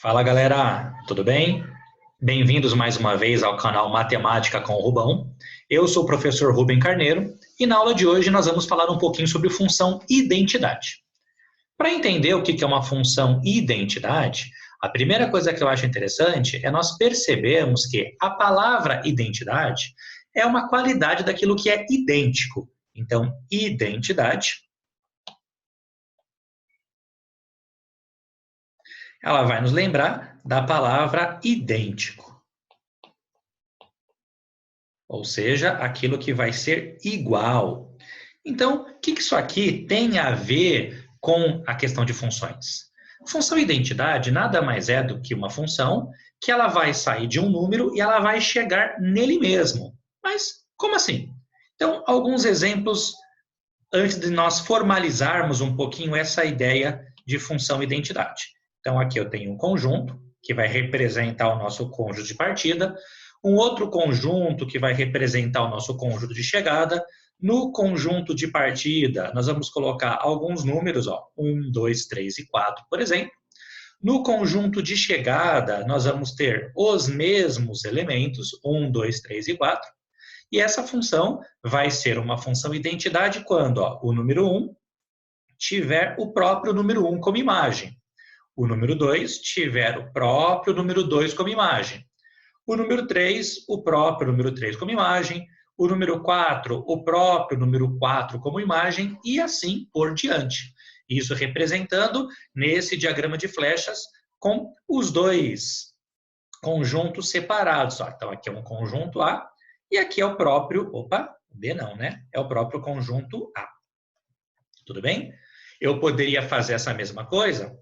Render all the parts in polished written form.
Fala galera, tudo bem? Bem-vindos mais uma vez ao canal Matemática com o Rubão. Eu sou o professor Rubem Carneiro e na aula de hoje nós vamos falar um pouquinho sobre função identidade. Para entender o que é uma função identidade, a primeira coisa que eu acho interessante é nós percebermos que a palavra identidade é uma qualidade daquilo que é idêntico. Então, identidade, ela vai nos lembrar da palavra idêntico. Ou seja, aquilo que vai ser igual. Então, o que isso aqui tem a ver com a questão de funções? Função identidade nada mais é do que uma função que ela vai sair de um número e ela vai chegar nele mesmo. Mas como assim? Então, alguns exemplos antes de nós formalizarmos um pouquinho essa ideia de função identidade. Então, aqui eu tenho um conjunto que vai representar o nosso cônjuge de partida, um outro conjunto que vai representar o nosso cônjuge de chegada. No conjunto de partida, nós vamos colocar alguns números, 1, 2, 3 e 4, por exemplo. No conjunto de chegada, nós vamos ter os mesmos elementos, 1, 2, 3 e 4. E essa função vai ser uma função identidade quando o número 1 tiver o próprio número 1 como imagem. O número 2 tiver o próprio número 2 como imagem. O número 3, o próprio número 3 como imagem. O número 4, o próprio número 4 como imagem, e assim por diante. Isso representando nesse diagrama de flechas com os dois conjuntos separados. Então, aqui é um conjunto A e aqui é o próprio, B não, né? É o próprio conjunto A. Tudo bem? Eu poderia fazer essa mesma coisa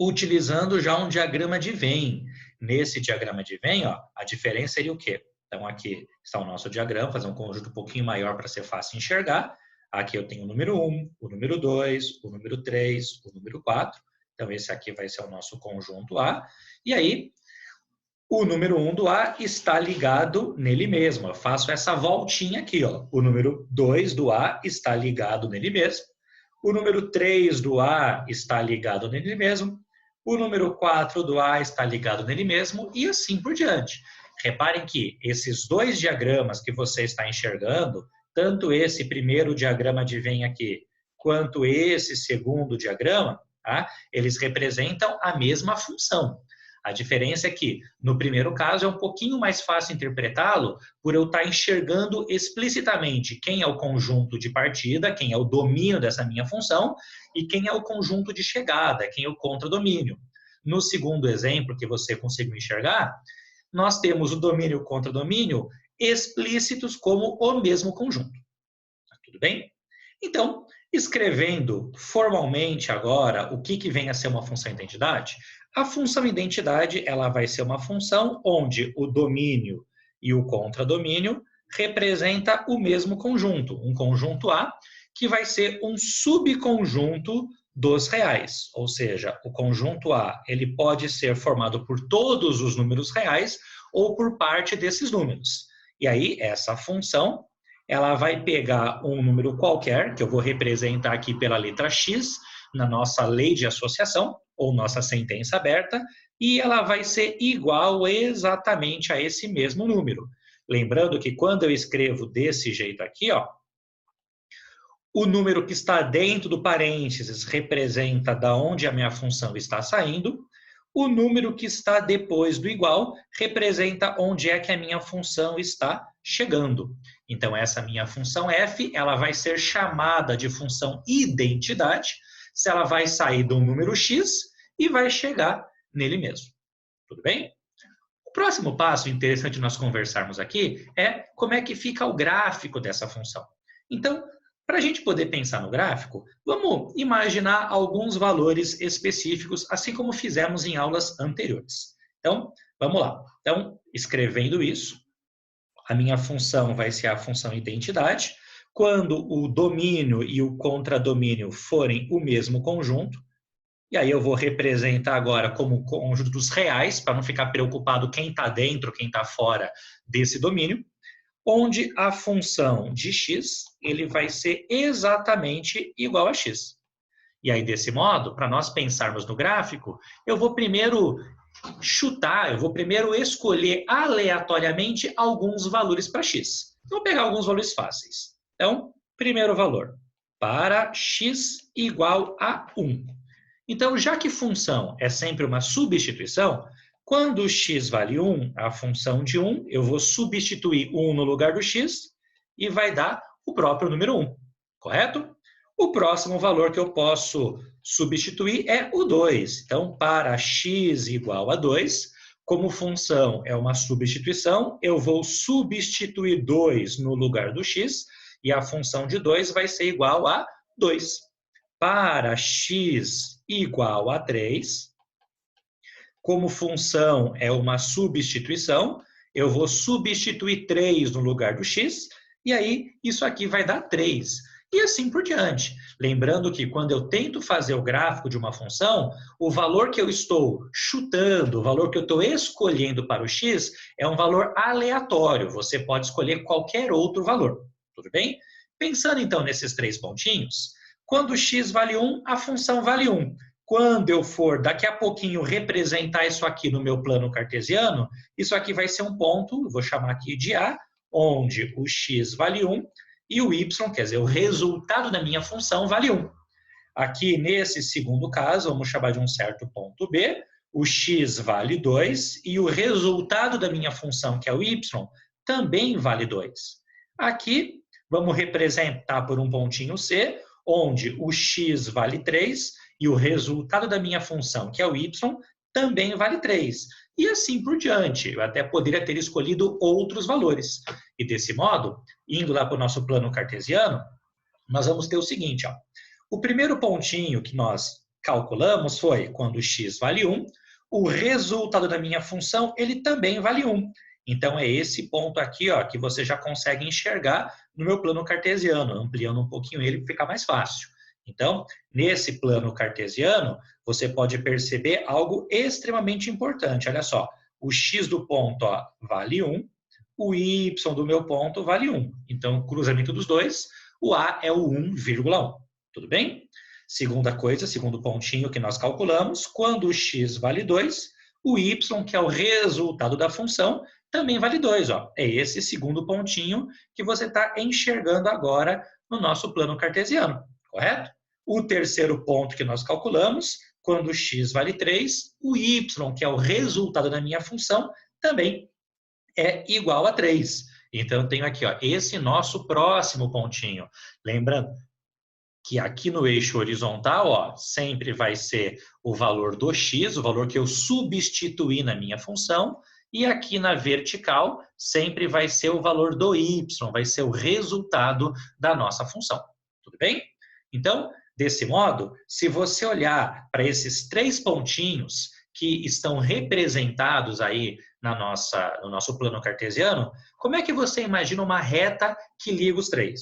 utilizando já um diagrama de Venn. Nesse diagrama de Venn, a diferença seria o quê? Então, aqui está o nosso diagrama, fazer um conjunto um pouquinho maior para ser fácil enxergar. Aqui eu tenho o número 1, o número 2, o número 3, o número 4. Então, esse aqui vai ser o nosso conjunto A. E aí, o número 1 do A está ligado nele mesmo. Eu faço essa voltinha aqui. O número 2 do A está ligado nele mesmo. O número 3 do A está ligado nele mesmo. O número 4 do A está ligado nele mesmo. E assim por diante. Reparem que esses dois diagramas que você está enxergando, tanto esse primeiro diagrama de Venn aqui, quanto esse segundo diagrama, eles representam a mesma função. A diferença é que, no primeiro caso, é um pouquinho mais fácil interpretá-lo por eu estar enxergando explicitamente quem é o conjunto de partida, quem é o domínio dessa minha função, e quem é o conjunto de chegada, quem é o contradomínio. No segundo exemplo que você conseguiu enxergar, nós temos o domínio e o contradomínio explícitos como o mesmo conjunto. Tudo bem? Então, escrevendo formalmente agora o que vem a ser uma função identidade, a função identidade ela vai ser uma função onde o domínio e o contradomínio representa o mesmo conjunto, um conjunto A, que vai ser um subconjunto dos reais, ou seja, o conjunto A ele pode ser formado por todos os números reais ou por parte desses números. E aí, essa função ela vai pegar um número qualquer, que eu vou representar aqui pela letra X, na nossa lei de associação, ou nossa sentença aberta, e ela vai ser igual exatamente a esse mesmo número. Lembrando que quando eu escrevo desse jeito aqui, o número que está dentro do parênteses representa da onde a minha função está saindo, o número que está depois do igual representa onde é que a minha função está chegando. Então, essa minha função f, ela vai ser chamada de função identidade, se ela vai sair do número x e vai chegar nele mesmo. Tudo bem? O próximo passo interessante nós conversarmos aqui é como é que fica o gráfico dessa função. Então, para a gente poder pensar no gráfico, vamos imaginar alguns valores específicos, assim como fizemos em aulas anteriores. Então, vamos lá. Então, escrevendo isso, a minha função vai ser a função identidade. Quando o domínio e o contradomínio forem o mesmo conjunto, e aí eu vou representar agora como conjuntos reais, para não ficar preocupado quem está dentro, quem está fora desse domínio, onde a função de x ele vai ser exatamente igual a x. E aí, desse modo, para nós pensarmos no gráfico, eu vou primeiro chutar, eu vou primeiro escolher aleatoriamente alguns valores para x. Então, vou pegar alguns valores fáceis. Então, primeiro valor, para x igual a 1. Então, já que função é sempre uma substituição, quando x vale 1, a função de 1, eu vou substituir 1 no lugar do x e vai dar o próprio número 1, correto? O próximo valor que eu posso substituir é o 2. Então, para x igual a 2, como função é uma substituição, eu vou substituir 2 no lugar do x e a função de 2 vai ser igual a 2. Para x igual a 3, como função é uma substituição, eu vou substituir 3 no lugar do x, e aí isso aqui vai dar 3. E assim por diante. Lembrando que quando eu tento fazer o gráfico de uma função, o valor que eu estou chutando, o valor que eu estou escolhendo para o x, é um valor aleatório. Você pode escolher qualquer outro valor. Tudo bem? Pensando então nesses 3 pontinhos, quando x vale 1, a função vale 1. Quando eu for, daqui a pouquinho, representar isso aqui no meu plano cartesiano, isso aqui vai ser um ponto, eu vou chamar aqui de A, onde o x vale 1 e o y, quer dizer, o resultado da minha função vale 1. Aqui, nesse segundo caso, vamos chamar de um certo ponto B, o x vale 2 e o resultado da minha função, que é o y, também vale 2. Aqui, vamos representar por um pontinho C, onde o x vale 3 e o resultado da minha função, que é o y, também vale 3. E assim por diante. Eu até poderia ter escolhido outros valores. E desse modo, indo lá para o nosso plano cartesiano, nós vamos ter o seguinte. Ó. O primeiro pontinho que nós calculamos foi quando x vale 1, o resultado da minha função ele também vale 1. Então, é esse ponto aqui ó, que você já consegue enxergar no meu plano cartesiano, ampliando um pouquinho ele para ficar mais fácil. Então, nesse plano cartesiano, você pode perceber algo extremamente importante. Olha só, o x do ponto ó, vale 1, o y do meu ponto vale 1. Então, cruzamento dos dois, o a é o 1,1. Tudo bem? Segunda coisa, segundo pontinho que nós calculamos, quando o x vale 2, o y, que é o resultado da função, também vale 2. Ó. É esse segundo pontinho que você está enxergando agora no nosso plano cartesiano, correto? O terceiro ponto que nós calculamos, quando x vale 3, o y, que é o resultado da minha função, também é igual a 3. Então, eu tenho aqui ó, esse nosso próximo pontinho. Lembrando que aqui no eixo horizontal, ó, sempre vai ser o valor do x, o valor que eu substituí na minha função, e aqui na vertical, sempre vai ser o valor do y, vai ser o resultado da nossa função. Tudo bem? Então, desse modo, se você olhar para esses 3 pontinhos que estão representados aí no nosso plano cartesiano, como é que você imagina uma reta que liga os 3?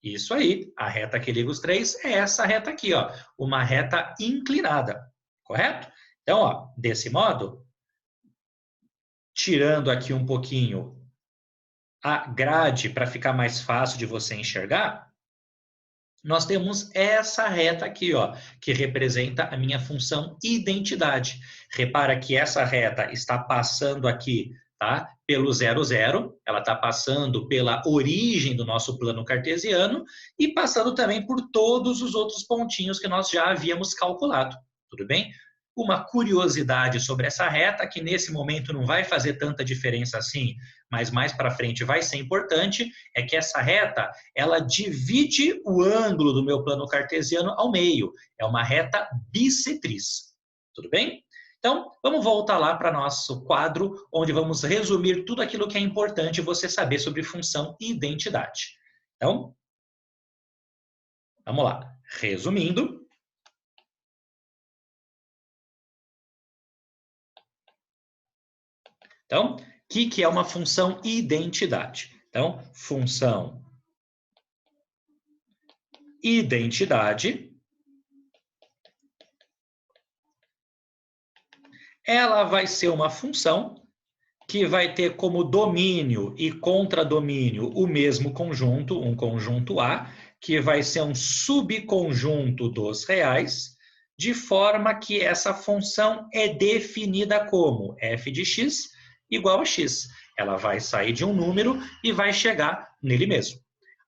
Isso aí, a reta que liga os 3 é essa reta aqui, ó, uma reta inclinada, correto? Então, ó, desse modo, tirando aqui um pouquinho a grade para ficar mais fácil de você enxergar, nós temos essa reta aqui, ó, que representa a minha função identidade. Repara que essa reta está passando aqui, tá? Pelo 0, 0, ela está passando pela origem do nosso plano cartesiano e passando também por todos os outros pontinhos que nós já havíamos calculado, tudo bem? Uma curiosidade sobre essa reta, que nesse momento não vai fazer tanta diferença assim, mas mais para frente vai ser importante, é que essa reta, ela divide o ângulo do meu plano cartesiano ao meio. É uma reta bissetriz. Tudo bem? Então, vamos voltar lá para nosso quadro, onde vamos resumir tudo aquilo que é importante você saber sobre função e identidade. Então, vamos lá. Resumindo, então, o que é uma função identidade? Então, função identidade, ela vai ser uma função que vai ter como domínio e contradomínio o mesmo conjunto, um conjunto A, que vai ser um subconjunto dos reais, de forma que essa função é definida como f de x igual a x. Ela vai sair de um número e vai chegar nele mesmo.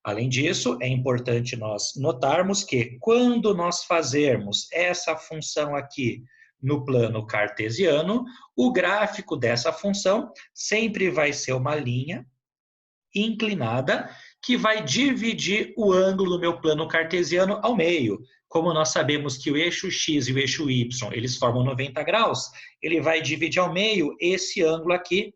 Além disso, é importante nós notarmos que quando nós fazermos essa função aqui no plano cartesiano, o gráfico dessa função sempre vai ser uma linha inclinada que vai dividir o ângulo do meu plano cartesiano ao meio. Como nós sabemos que o eixo x e o eixo y, eles formam 90 graus, ele vai dividir ao meio, esse ângulo aqui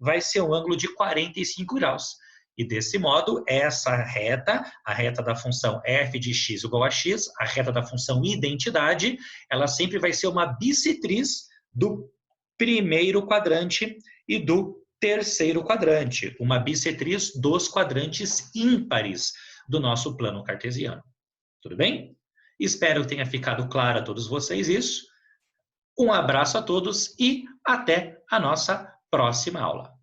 vai ser um ângulo de 45 graus. E desse modo, essa reta, a reta da função f de x igual a x, a reta da função identidade, ela sempre vai ser uma bissetriz do primeiro quadrante e do terceiro quadrante, uma bissetriz dos quadrantes ímpares do nosso plano cartesiano. Tudo bem? Espero que tenha ficado claro a todos vocês isso. Um abraço a todos e até a nossa próxima aula.